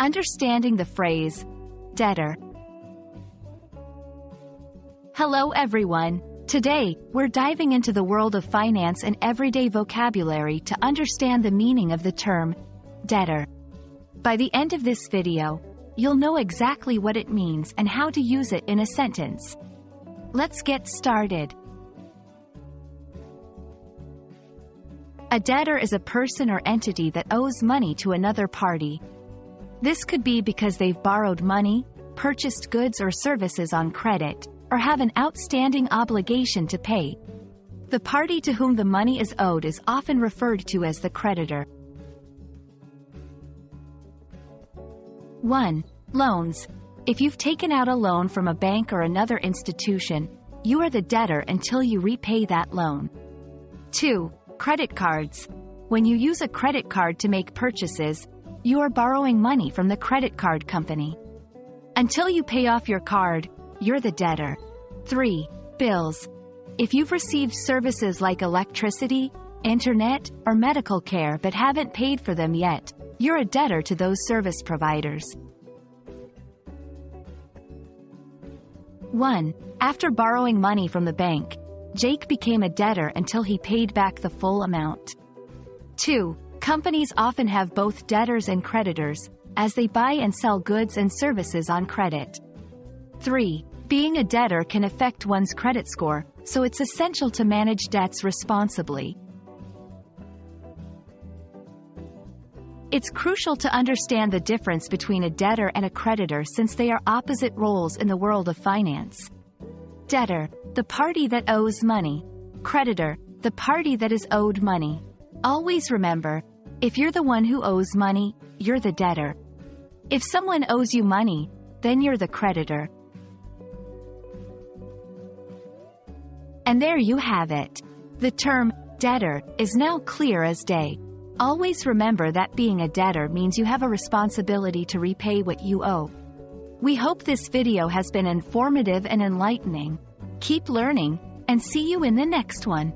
Understanding the phrase debtor. Hello everyone. Today, we're diving into the world of finance and everyday vocabulary to understand the meaning of the term debtor. By the end of this video, you'll know exactly what it means and how to use it in a sentence. Let's get started. A debtor is a person or entity that owes money to another party. This could be because they've borrowed money, purchased goods or services on credit, or have an outstanding obligation to pay. The party to whom the money is owed is often referred to as the creditor. 1. Loans. If you've taken out a loan from a bank or another institution, you are the debtor until you repay that loan. 2. Credit cards. When you use a credit card to make purchases, you are borrowing money from the credit card company. Until you pay off your card, you're the debtor. 3. Bills. If you've received services like electricity, internet, or medical care but haven't paid for them yet, you're a debtor to those service providers. 1. After borrowing money from the bank, Jake became a debtor until he paid back the full amount. 2. Companies often have both debtors and creditors, as they buy and sell goods and services on credit. 3. Being a debtor can affect one's credit score, so it's essential to manage debts responsibly. It's crucial to understand the difference between a debtor and a creditor since they are opposite roles in the world of finance. Debtor, the party that owes money. Creditor, the party that is owed money. Always remember, if you're the one who owes money, you're the debtor. If someone owes you money, then you're the creditor. And there you have it. The term debtor is now clear as day. Always remember that being a debtor means you have a responsibility to repay what you owe. We hope this video has been informative and enlightening. Keep learning, and see you in the next one.